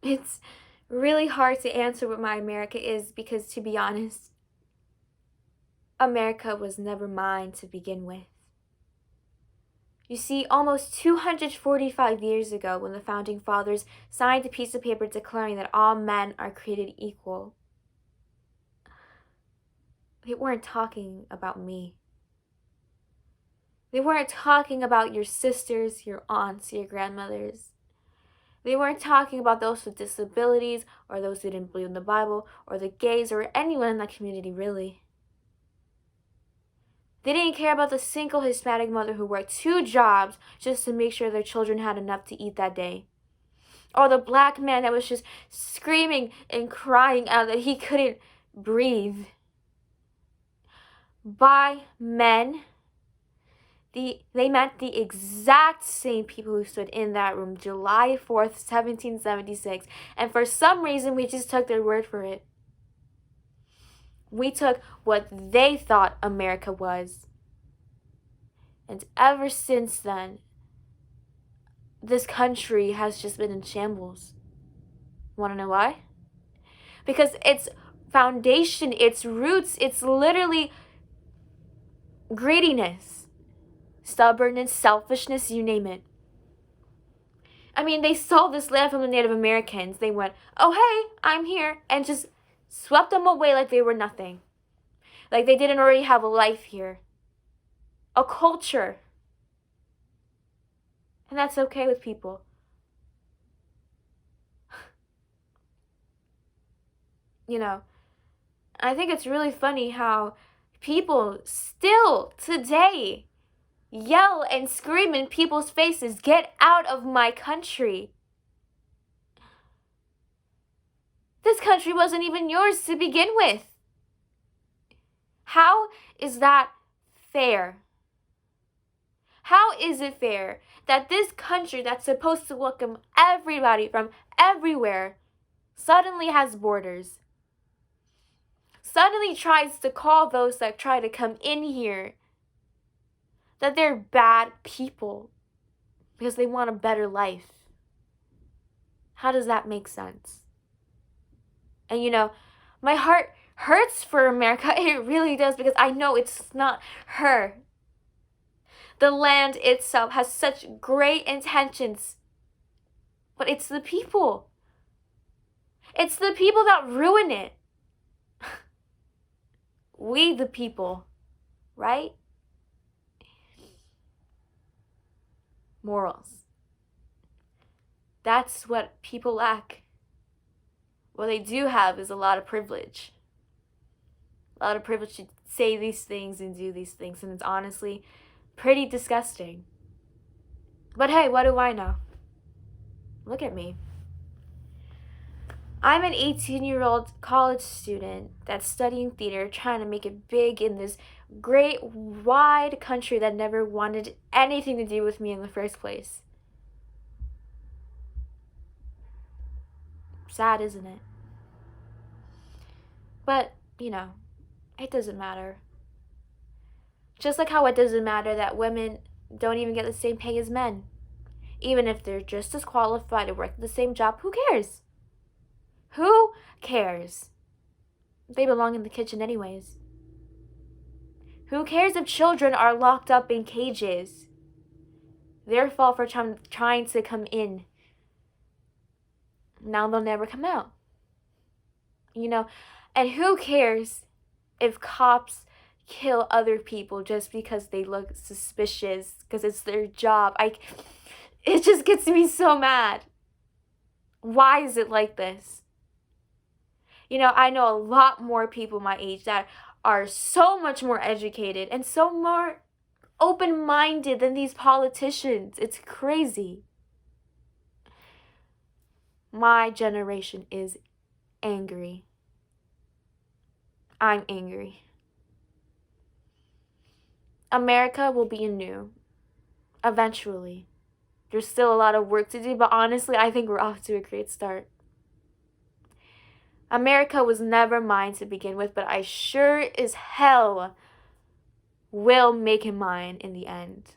It's really hard to answer what my America is because, to be honest, America was never mine to begin with. You see, almost 245 years ago, when the Founding Fathers signed a piece of paper declaring that all men are created equal, they weren't talking about me. They weren't talking about your sisters, your aunts, your grandmothers. They weren't talking about those with disabilities, or those who didn't believe in the Bible, or the gays, or anyone in that community, really. They didn't care about the single Hispanic mother who worked 2 jobs just to make sure their children had enough to eat that day. Or the black man that was just screaming and crying out that he couldn't breathe. By men, they meant the exact same people who stood in that room July 4th, 1776. And for some reason, we just took their word for it. We took what they thought America was. And ever since then, this country has just been in shambles. Want to know why? Because its foundation, its roots, it's literally greediness, stubbornness, selfishness, you name it. I mean, they stole this land from the Native Americans. They went, oh, hey, I'm here, and just swept them away like they were nothing. Like they didn't already have a life here, a culture. And that's okay with people. You know, I think it's really funny how people still today yell and scream in people's faces, get out of my country. This country wasn't even yours to begin with. How is that fair? How is it fair that this country that's supposed to welcome everybody from everywhere suddenly has borders? Suddenly tries to call those that try to come in here that they're bad people because they want a better life. How does that make sense? And you know, my heart hurts for America. It really does, because I know it's not her. The land itself has such great intentions, but it's the people. It's the people that ruin it. We the people, right? Morals. That's what people lack. What they do have is a lot of privilege. A lot of privilege to say these things and do these things, and it's honestly pretty disgusting. But hey, what do I know? Look at me. I'm an 18-year-old college student that's studying theater, trying to make it big in this great, wide country that never wanted anything to do with me in the first place. Sad, isn't it? But, you know, it doesn't matter. Just like how it doesn't matter that women don't even get the same pay as men. Even if they're just as qualified to work the same job, who cares? Who cares? They belong in the kitchen anyways. Who cares if children are locked up in cages? Their fault for trying to come in. Now they'll never come out. You know, and who cares if cops kill other people just because they look suspicious, because it's their job? It just gets me so mad. Why is it like this? You know, I know a lot more people my age that are so much more educated and so more open-minded than these politicians. It's crazy. My generation is angry. I'm angry. America will be anew. Eventually. There's still a lot of work to do, but honestly, I think we're off to a great start. America was never mine to begin with, but I sure as hell will make it mine in the end.